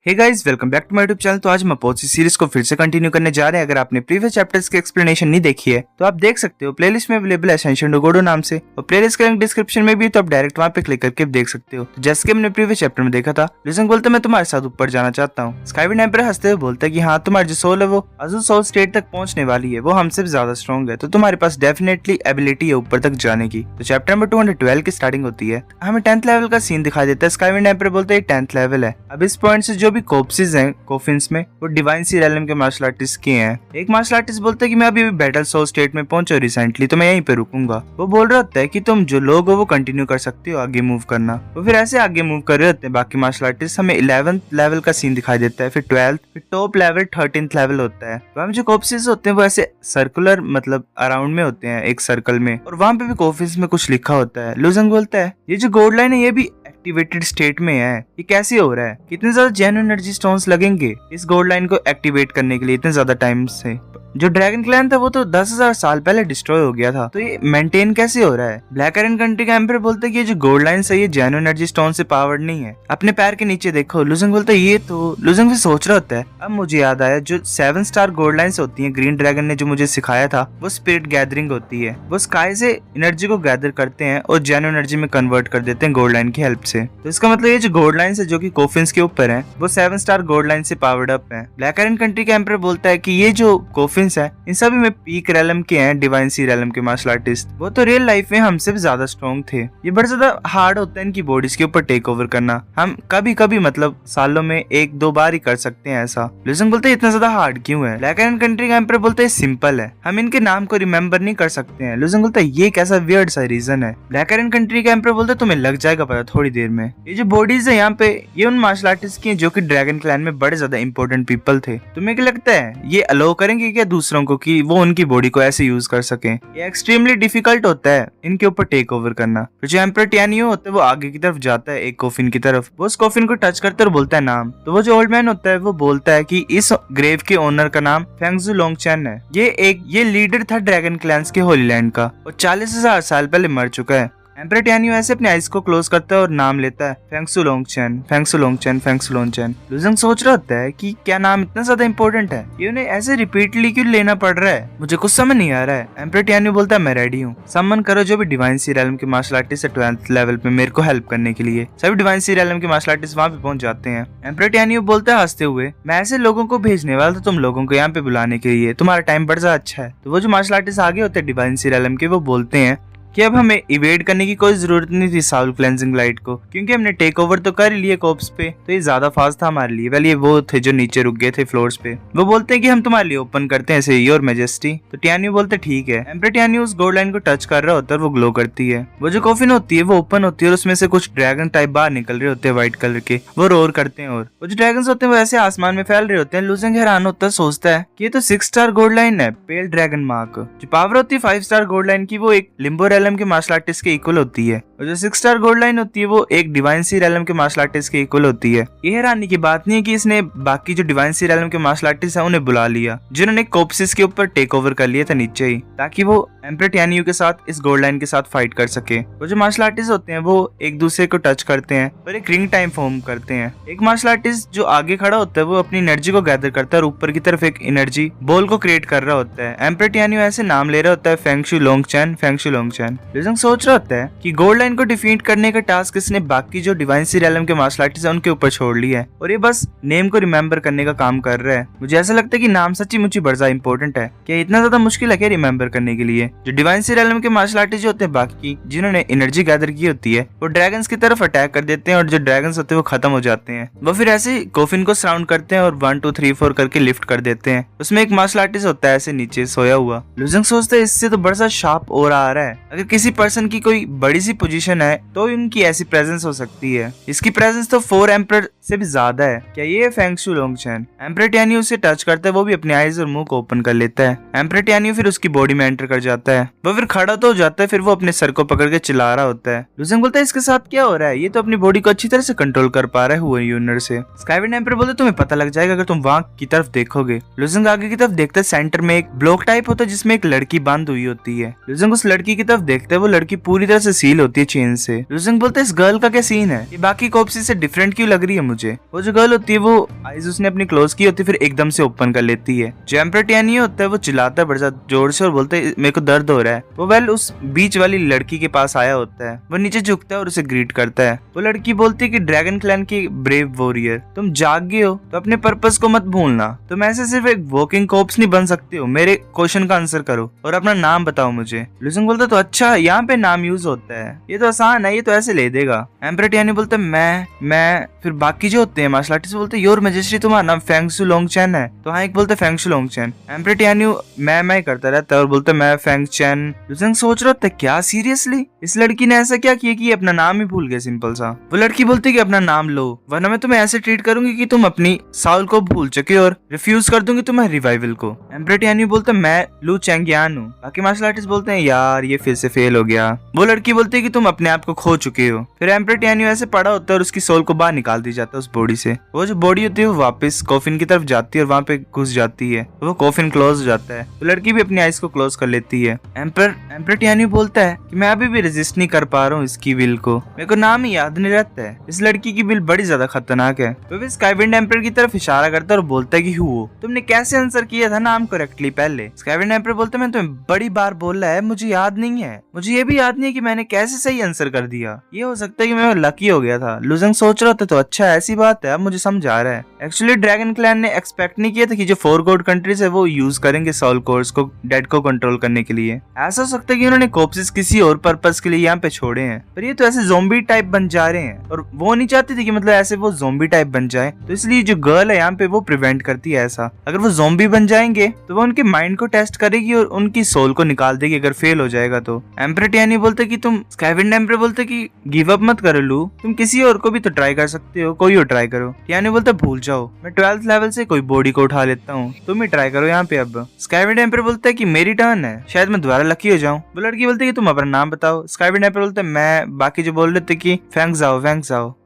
Hey guys, welcome back to my YouTube channel. तो आज हम अपोजी सीरीज को फिर से कंटिन्यू करने जा रहे हैं। अगर आपने प्रीवियस चैप्टर्स की एक्सप्लेनेशन नहीं देखी है तो आप देख सकते हो, प्लेलिस्ट में अवेलेबल है एसेंशियल डोगोडो नाम से, और प्लेलिस्ट का लिंक डिस्क्रिप्शन में भी, तो आप डायरेक्ट वहां पे क्लिक करके देख सकते हो। तो जैसे कि हमने प्रीवियस चैप्टर में देखा था, लुजंग बोलता है मैं तुम्हारे साथ ऊपर जाना चाहता हूँ। स्काईविंड एम्पर हंसते हुए बोलता है कि हाँ, तुम्हारी जो सोल है वो अजूर सोल स्टेट तक पहुंचने वाली है, वो हमसे भी ज्यादा स्ट्रॉन्ग है, तो तुम्हारे पास डेफिनेटली एबिलिटी है ऊपर तक जाने की। तो चैप्टर नंबर 212 की स्टार्टिंग होती है। हमें 10th लेवल का सीन दिखाई देता है। स्काईविंड एम्पर बोलता है 10th लेवल है। अब इस पॉइंट से जो भी कोप्सिस हैं कोफिन्स में, वो डिवाइन सी रेलम के मार्शल आर्टिस्ट के हैं। एक मार्शल आर्टिस्ट बोलता है कि मैं अभी बैटल सोल स्टेट में पहुंचा रिसेंटली, तो मैं यहीं पे रुकूंगा। वो बोल रहा होता है कि तुम जो लोग हो वो कंटिन्यू कर सकते हो आगे मूव करना। वो फिर ऐसे आगे मूव कर रहे होते हैं बाकी मार्शल आर्टिस्ट। हमें 11th लेवल का सीन दिखाई देता है, फिर 12th, फिर टॉप लेवल 13th लेवल होता है। वहाँ जो कोप्सिस होते हैं वो ऐसे सर्कुलर मतलब अराउंड में होते हैं, एक सर्कल में, और वहाँ पे भी कोफिन्स में कुछ लिखा होता है। लुजंग बोलता है ये जो गोल्ड लाइन है ये भी एक्टिवेटेड स्टेट में है, ये कैसे हो रहा है? कितने ज्यादा जेन्युइन एनर्जी स्टोन्स लगेंगे इस गोल्ड लाइन को एक्टिवेट करने के लिए इतने ज्यादा टाइम से? जो ड्रैगन क्लैन था वो तो 10,000 साल पहले डिस्ट्रॉय हो गया था, तो ये मेंटेन कैसे हो रहा है? ब्लैक आयरन कंट्री का एम्पर बोलता है कि ये जो गोल्ड लाइन है ये जेन्युइन एनर्जी स्टोन से पावर्ड नहीं है, अपने पैर के नीचे देखो। लुजंग बोलता है ये तो। लुजंग भी सोच रहा होता है, अब मुझे याद आया जो 7 स्टार गोल्ड लाइन्स होती हैं, ग्रीन ड्रैगन ने जो मुझे सिखाया था, वो स्पिरिट गैदरिंग होती है। वो स्काई से एनर्जी को गैदर करते हैं और जेन्युइन एनर्जी में कन्वर्ट कर देते हैं गोल्ड लाइन की हेल्प से। तो इसका मतलब ये जो गोल्ड लाइन है जो कि कोफिन्स के ऊपर है, वो 7 स्टार गोल्ड लाइन से पावर्ड अप है। ब्लैक आयरन कंट्री का एम्पर बोलता है कि ये जो कोफिन्स है इन सभी में पीक रेलम के हैं, डिवाइन सी रेलम के मार्शल आर्टिस्ट। वो तो रियल लाइफ में हमसे भी ज्यादा स्ट्रॉन्ग थे। ये बड़ा ज्यादा हार्ड होता है इनकी बॉडीज के ऊपर टेक ओवर करना। हम कभी कभी मतलब सालों में 1-2 बार ही कर सकते हैं ऐसा। लुजंग बोलते है इतना ज्यादा हार्ड क्यों है? ब्लैक आयरन कंट्री का एम्पर बोलते है सिंपल है, हम इनके नाम को रिमेम्बर नहीं कर सकते हैं। लुजंग बोलता है ये कैसा वियर्ड सा रीजन है? ब्लैक आयरन कंट्री का एम्पर बोलता है तुम्हें लग जाएगा पता थोड़ी देर में। ये जो बॉडीज है यहाँ पे, ये उन मार्शल आर्टिस्ट की हैं जो कि ड्रैगन क्लैन में बड़े ज्यादा इंपॉर्टेंट पीपल थे। तुम्हें क्या लगता है ये अलाउ करेंगे क्या दूसरों को कि वो उनकी बॉडी को ऐसे यूज कर सकें? ये एक्सट्रीमली डिफिकल्ट होता है इनके ऊपर टेक ओवर करना। तो जो एम्पर टियानियो होता है वो आगे की तरफ जाता है एक कोफिन की तरफ, वो उस कोफिन को टच करते और बोलता है नाम। तो वो जो ओल्ड मैन होता है वो बोलता है कि इस ग्रेव के ओनर का नाम फेंगजू लोंगचैन है। ये लीडर था ड्रैगन क्लैंस के होली लैंड का, और 40,000 साल पहले मर चुका है। एम्पर टियानियो ऐसे अपने आइज को क्लोज करता है और नाम लेता है फेंगसू लोंगचैन, फेंगसू लोंगचैन, फेंगसू लोंगचैन। लुजंग सोच रहा होता है कि क्या नाम इतना ज्यादा इंपॉर्टेंट है, ये उन्हें ऐसे रिपीटली क्यों लेना पड़ रहा है, मुझे कुछ समझ नहीं आ रहा है। एम्पर टियानियो बोलता है मैं रेडी हूँ, सम्मन करो जो भी डिवाइन सी रेलम के मार्शल आर्टिस्ट है 12th लेवल पे मेरे को हेल्प करने के लिए। सभी डिवाइन सी रेलम के मार्शल आर्टिस्ट वहाँ पे पहुंच जाते हैं। एम्पर टियानियो बोलता है हंसते हुए, मैं ऐसे लोगों को भेजने वाला था तुम लोगों को यहाँ पे बुलाने के लिए, तुम्हारा टाइम बड़ा ज्यादा अच्छा है। तो वो जो मार्शल आर्टिस्ट आगे होते हैं डिवाइन सी रेलम के, वो बोलते हैं कि अब हमें इवेड करने की कोई जरूरत नहीं थी साउल क्लेंजिंग लाइट को, क्योंकि हमने टेक ओवर तो कर ही लिए कोप्स पे, तो ये ज्यादा फास्ट था हमारे लिए। वेल ये वो थे जो नीचे रुक गए थे फ्लोर्स पे। वो बोलते हैं कि हम तुम्हारे लिए ओपन करते हैं योर मैजेस्टी। तो टियानियो बोलते ठीक है। एम्पर टियानियो उस गोल्ड लाइन को टच कर रहा होता है और वो ग्लो करती है। वो जो कॉफिन होती है वो ओपन होती है और उसमें से कुछ ड्रैगन टाइप बाहर निकल रहे होते हैं व्हाइट कलर के, वो रोर करते हैं और वो जो ड्रैगन होते हैं वो ऐसे आसमान में फैल रहे होते हैं। लुजंग हैरान होता है, सोचता है कि ये तो 6 स्टार गोल्ड लाइन है, पेल ड्रैगन मार्क। जो पावर होती है 5 स्टार गोल्ड लाइन की, वो एक लिम्बो रेलम के मार्शल आर्टिस्ट के इक्वल होती है, और जो 6 स्टार गोल्ड लाइन होती है वो एक डिवाइन सी रेलम के मार्शल आर्टिस्ट के इक्वल होती है। ये हैरानी की बात नहीं है कि इसने बाकी जो डिवाइन सी रेलम के मार्शल आर्टिस्ट है उन्हें बुला लिया, जिन्होंने कोप्सिस के ऊपर टेक ओवर कर लिया था नीचे ही, ताकि वो एम्पर टियानियो के साथ इस गोल्ड लाइन के साथ फाइट कर सके। वो जो मार्शल आर्टिस्ट होते हैं वो एक दूसरे को टच करते हैं और एक रिंग टाइम फॉर्म करते हैं। एक मार्शल आर्टिस्ट जो आगे खड़ा होता है वो अपनी एनर्जी को गैदर करता है और ऊपर की तरफ एक एनर्जी बॉल को क्रिएट कर रहा होता है। एम्पर टियानियो ऐसे नाम ले रहा होता है फेंगशू लोंगचैन, फेंगशू लोंगचैन। लुजंग सोच रहा होता है कि गोल्ड लाइन को डिफीट करने का टास्क इसने बाकी जो डिवाइन सी रेलम के मार्शल आर्टिस्ट है उनके ऊपर छोड़ लिया है, और ये बस नेम को रिमेम्बर करने का काम कर रहा है। मुझे ऐसा लगता है कि नाम सच्ची मुझे बड़ा ज्यादा इंपॉर्टेंट है। क्या इतना ज्यादा मुश्किल है क्या रिमेम्बर करने के लिए? जो डिवाइन सी रेलम के मार्शल आर्टिस्ट होते हैं बाकी जिन्होंने एनर्जी गैदर की होती है, वो ड्रैगन्स की तरफ अटैक कर देते हैं और जो ड्रैगन्स होते हैं वो खत्म हो जाते हैं। वो फिर ऐसे कोफिन को सराउंड करते हैं और 1 2 3 4 करके लिफ्ट कर देते हैं। उसमें एक मार्शल आर्टिस्ट होता है ऐसे नीचे सोया हुआ। लुजंग सोचता है इससे तो बड़ा सा शार्प और आ रहा है, अगर किसी पर्सन की कोई बड़ी सी पोजीशन है तो इनकी ऐसी प्रेजेंस हो सकती है। इसकी प्रेजेंस तो 4 एम्पर से भी ज्यादा है। क्या ये फेंगशू लोंगचैन? एम्पर टियानियो उसे टच करता है, वो भी अपने आईज और मुंह को ओपन कर लेता है। एम्पर टियानियो फिर उसकी बॉडी में एंटर कर जाता है। वो फिर खड़ा तो हो जाता है, फिर वो अपने सर को पकड़ के चिल्ला रहा होता है। लुजंग बोलता है इसके साथ क्या हो रहा है, ये तो अपनी बॉडी को अच्छी तरह से कंट्रोल कर पा रहा है हुए यूनिट से। स्काईविंड एम्पर बोलते तुम्हें पता लग जाएगा अगर तुम वहां की तरफ देखोगे। लुजंग आगे की तरफ देखता है, सेंटर में एक ब्लॉक टाइप होता है जिसमें एक लड़की बंद हुई होती है। लुजंग उस लड़की की तरफ देखता है वो लड़की पूरी तरह से सील होती है चेन से। लुसेंग बोलता है इस गर्ल का क्या सीन है, ये बाकी कॉप्सी से डिफरेंट क्यों लग रही है मुझे। वो जो गर्ल होती है वो आइज उसने अपनी क्लोज की होती है फिर एकदम से ओपन कर लेती है। जो एम्परर टियानी होता है वो चिल्लाता है बड़ा जोर से और बोलता है मेरे को दर्द हो रहा है। वो वेल उस बीच वाली लड़की के पास आया होता है, वो नीचे झुकता है और उसे ग्रीट करता है। वो लड़की बोलती है कि ड्रैगन क्लैन की ब्रेव वॉरियर, तुम जाग गए हो तो अपने पर्पस को मत भूलना, तुम ऐसे सिर्फ एक वॉकिंग कॉर्प्स नहीं बन सकते हो। मेरे क्वेश्चन का आंसर करो और अपना नाम बताओ मुझे। लुसेंग बोलता तो अच्छा यहाँ पे नाम यूज होता है, ये तो आसान है, ये तो ऐसे ले देगा। एम्परर टियानी बोलता है मैं फिर बाकी जो होते हैं मार्शल आर्टिस्ट बोलते हैं योर मैजेस्टी तुम्हारा नाम फेंगशु लोंगचैन है। तो हाँ एक बोलता है फेंगशु लोंगचैन। एम्परर टियानी मैं करता रहता है और बोलता है मैं फेंगचैन। लुसेंग सोच रहा था क्या सीरियसली इस लड़की ने ऐसा क्या किया कि अपना नाम ही भूल गया सिंपल सा। वो लड़की बोलती है कि अपना नाम लो वरना मैं तुम्हें ऐसे ट्रीट करूंगी कि तुम अपनी साउल को भूल चुके और रिफ्यूज कर दूंगी तुम्हारे रिवाइवल को। एम्परर टियानी बोलता है मैं लू चैंगियान हूँ। बाकी मार्शल आर्टिस्ट बोलते हैं यार ये फिर से फेल हो गया। वो लड़की बोलती है कि तुम अपने आप को खो चुके हो। फिर एम्परर टियानी ऐसे पड़ा होता है और उसकी सोल को बाहर निकाल दी जाता है उस बॉडी से। वो जो बॉडी होती है वो वापस कॉफिन की तरफ जाती है और वहाँ पे घुस जाती है। वो कॉफिन क्लोज हो जाता है। वो लड़की भी अपनी आइज को क्लोज कर लेती है। एम्परर टियानी बोलता है कि मैं अभी भी रेजिस्ट नहीं कर पा रहा हूँ इसकी विल को, मेरे को नाम ही याद नहीं रहता है। इस लड़की की विल बड़ी ज्यादा खतरनाक है। तो फिर स्काईविंड एम्परर की तरफ इशारा करता है और बोलता है कि हु तुमने कैसे आंसर किया था नाम करेक्टली पहले। स्काईविंड एम्परर बोलता है मैं तुम्हें बड़ी बार बोल रहा है, मुझे याद नहीं है, मुझे ये भी याद नहीं है कि मैंने कैसे सही आंसर कर दिया। ये हो सकता है कि मैं लकी हो गया था। लुसेंग सोच रहा था तो अच्छा ऐसी बात है, अब मुझे समझ आ रहा है। एक्चुअली ड्रैगन क्लैन ने एक्सपेक्ट नहीं किया था कि जो 4 गॉड कंट्रीज है वो यूज करेंगे सोल कोर्स को डेड को कंट्रोल करने के लिए। ऐसा हो सकता है कि उन्होंने कॉर्प्सेस किसी और पर्पस के लिए यहाँ पे छोड़े हैं, पर ये तो ऐसे ज़ॉम्बी टाइप बन जा रहे हैं और वो नहीं चाहती थी कि मतलब ऐसे वो ज़ॉम्बी टाइप बन जाए। तो इसलिए जो गर्ल है यहाँ पे वो प्रिवेंट करती है ऐसा। अगर वो ज़ॉम्बी बन जाएंगे तो वो उनके माइंड को टेस्ट करेगी और उनकी सोल को निकाल देगी अगर फेल हो जाएगा तो। एम्परर टियानी बोलते कि तुम स्काईविंड एम्परर बोलते कि गिव अप मत करो लू, तुम किसी और को भी तो ट्राई कर सकते हो, कोई और ट्राई करो। टियानी बोलता भूल जाओ, मैं 12th लेवल से कोई बॉडी को उठा लेता हूँ, तुम ही ट्राई करो यहाँ पे। अब स्काईविंड एम्परर बोलता है कि मेरी टर्न है, शायद मैं दोबारा लकी हो जाऊँ। वो लड़की बोलती है कि तुम अपना नाम बताओ। स्काईविंड एम्परर बोलता है मैं, बाकी जो बोल रहे थे कि फेंग जाओ।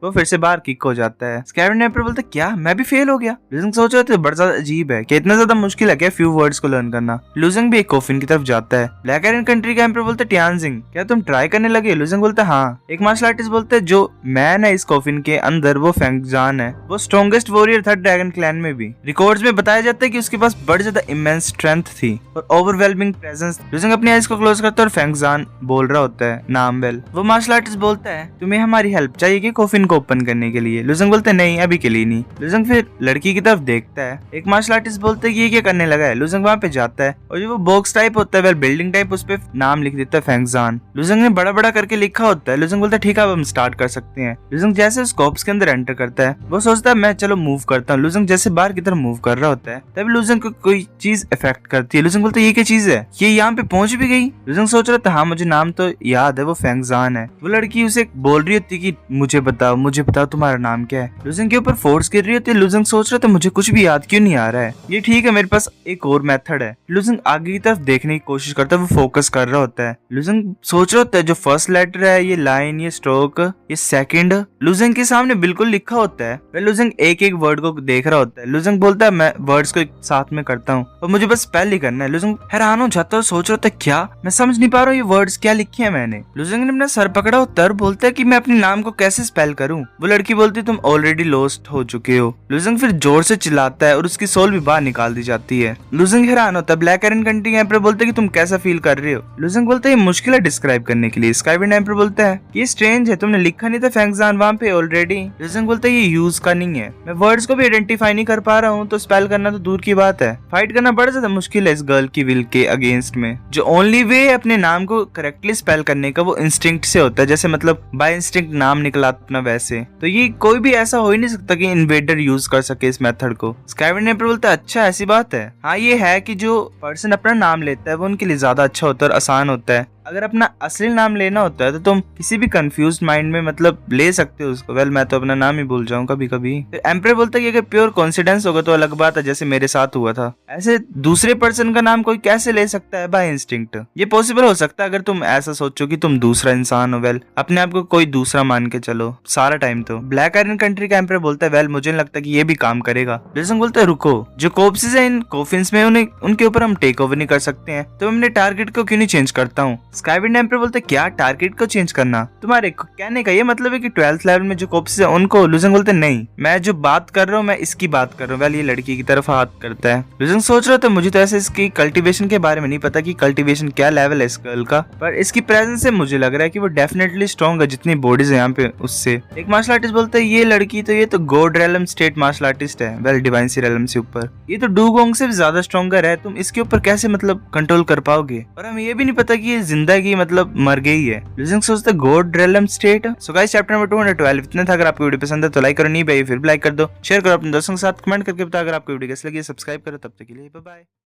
वो फिर से बाहर किक हो जाता है। स्काईविंड एम्परर बोलता है क्या मैं भी फेल हो गया। लुसेंग सोच रहे थे बड़ा ज्यादा अजीब है कि इतना ज्यादा मुश्किल है क्या फ्यू वर्ड्स को लर्न करना। लुसेंग भी एक कॉफिन की तरफ जाता है। ब्लैक आयरन कंट्री का एम्परर बोलता है टियानजिंग क्या तुम ट्राई करने लगे। लुसेंग बोलता है हाँ। एक मार्शल आर्टिस्ट बोलते है जो मैन है इस कॉफिन के अंदर वो फेंगजान है, वो स्ट्रॉन्गेस्ट वॉरियर था ड्रैगन क्लैन में भी। रिकॉर्ड्स में बताया जाता है कि उसके पास बड़ी ज्यादा इमेंस स्ट्रेंथ थी और ओवरवेलमिंग प्रेजेंस। लुसेंग अपनी आइज को क्लोज करता है और फेंगजान बोल रहा होता है नाम वेल। वो मार्शल आर्टिस्ट बोलता है तुम्हें हमारी हेल्प चाहिए कि कॉफिन को ओपन करने के लिए। लुसेंग बोलता है नहीं अभी के लिए नहीं। लुसेंग फिर लड़की की तरफ देखता है। एक मार्शल आर्टिस्ट बोलता है कि ये क्या करने लगा है। लुसेंग वहाँ पे जाता है और जो वो बॉक्स टाइप होता है वेल बिल्डिंग टाइप उस पे नाम लिख देता है फेंगजान। लुसेंग ने बड़ा बड़ा करके लिखा होता है। लुसेंग बोलता है ठीक है अब हम स्टार्ट कर सकते हैं। लुसेंग जैसे उस कॉप्स के अंदर एंटर करता है वो सोचता है मैं चलो मूव करता हूँ। लुसेंग जैसे बाहर की तरफ मूव कर रहा होता है तभी लुसेंग को कोई चीज इफेक्ट करती है। लुसेंग बोलता है ये क्या चीज है, ये यहाँ पे पहुंच भी गई। लुसेंग सोच रहा था हाँ मुझे नाम तो याद है वो फेंगजान है। वो लड़की उसे बोल रही होती कि मुझे बताओ तुम्हारा नाम क्या है। लुसेंग के ऊपर फोर्स गिर रही होती है। लुसेंग सोच रहा था मुझे कुछ भी याद क्यों नहीं आ रहा है, ये ठीक है मेरे पास एक और मेथड है। लुसेंग आगे की तरफ देखने की कोशिश करता है, वो फोकस कर रहा होता है। लुसेंग सोच रहा होता है जो फर्स्ट लेटर है ये लाइन ये स्ट्रोक ये सेकंड लुसेंग के सामने बिल्कुल लिखा होता है। वह लुसेंग एक एक वर्ड को देख रहा होता है। लुसेंग बोलता है मैं वर्ड्स को साथ में करता हूँ और मुझे बस स्पेल ही करना है। लुसेंग हैरान हो जाता है और सोच रहा होता है क्या मैं समझ नहीं पा रहा हूँ ये वर्ड्स क्या लिखे हैं मैंने। लुसेंग ने अपना सर पकड़ा होता है और बोलता है कि मैं अपने नाम को कैसे स्पेल करूँ। वो लड़की बोलती तुम ऑलरेडी लॉस्ट हो चुके हो। लुसेंग फिर जोर से चिल्लाता है और उसकी सोल भी बाहर निकाल दी जाती है। लुसेंग हैरान होता है। ब्लैक आयरन कंट्री के एम्परर बोलते है कि तुम कैसा फील कर रहे हो। लुसेंग बोलता है ये मुश्किल है डिस्क्राइब करने के लिए। स्काईविंड एम्परर बोलता है ये स्ट्रेंज है, तुमने लिखा नहीं था फेंगजान वहाँ पे ऑलरेडी। लुसेंग बोलता है ये यूज का नहीं है, मैं वर्ड्स को भी आइडेंटिफाई नहीं कर पा रहा हूँ तो स्पेल करना तो दूर की बात है। फाइट करना बड़ा ज्यादा मुश्किल है इस गर्ल की विल के अगेंस्ट में। जो ओनली वे है अपने नाम को करेक्टली स्पेल करने का वो इंस्टिंक्ट से होता है, जैसे मतलब बाय इंस्टिंक्ट नाम निकला अपना वैसे। तो ये कोई भी ऐसा हो ही नहीं सकता कि इन्वेडर यूज कर सके इस मेथड को। स्काईविंड एम्परर बोलता है अच्छा ऐसी बात है। हाँ ये है कि जो पर्सन अपना नाम लेता है वो उनके लिए ज्यादा अच्छा होता है और आसान होता है। अगर अपना असली नाम लेना होता है तो तुम किसी भी कंफ्यूज्ड माइंड में मतलब ले सकते हो उसको। वेल मैं तो अपना नाम ही भूल जाऊं कभी कभी। फिर एम्परर बोलता है कि अगर प्योर कोइंसिडेंस होगा तो अलग बात है, जैसे मेरे साथ हुआ था। ऐसे दूसरे पर्सन का नाम कोई कैसे ले सकता है बाय इंस्टिंक्ट। ये पॉसिबल हो सकता है अगर तुम ऐसा सोचो कि तुम दूसरा इंसान हो। वेल अपने आप को कोई दूसरा मान के चलो सारा टाइम। तो ब्लैक आयरन कंट्री का एम्परर बोलता है वेल मुझे नहीं लगता कि ये भी काम करेगा। लुसेंग बोलता है रुको, जो कॉर्प्सेस है इन कॉफिन्स में उनके ऊपर हम टेक ओवर नहीं कर सकते हैं तो मैं अपने टारगेट को क्यों नहीं चेंज करता हूँ। स्काईविंड एम्पर बोलते क्या टारगेट को चेंज करना, तुम्हारे कहने का ये मतलब है कि 12th लेवल में जो कॉप्स है उनको लुजंग बोलते नहीं, मैं जो बात कर रहा हूँ मैं इसकी बात कर रहा हूँ। वेल ये लड़की की तरफ हाथ करता है। लुजंग सोच रहा था मुझे तो ऐसे इसकी कल्टीवेशन के बारे में नहीं पता कि कल्टीवेशन क्या लेवल है इस गर्ल का, पर इसकी प्रेजेंस से मुझे लग रहा है कि वो डेफिनेटली स्ट्रॉन्ग है जितनी बॉडीज है यहाँ पे उससे। एक मार्शल आर्टिस्ट बोलता है ये लड़की तो ये तो गोड रेलम स्टेट मार्शल आर्टिस्ट है, वेल डिवाइन सी रेलम से ऊपर, ये तो डूगोंग से भी ज्यादा स्ट्रॉन्गर है, तुम इसके ऊपर कैसे मतलब कंट्रोल कर पाओगे। और हमें ये भी नहीं पता कि ये जिंदा की मतलब मर गई है। लुजंग सोचता गोड रेलम स्टेट। सो गाइस चैप्टर नंबर 212 इतना था। अगर आपको वीडियो पसंद है तो लाइक करो, नहीं भाई फिर भी लाइक कर दो, शेयर करो अपने दोस्तों के साथ, कमेंट करके बताओ अगर आपको वीडियो कैसी लगी, सब्सक्राइब करो। तब तक के लिए बाय बाय।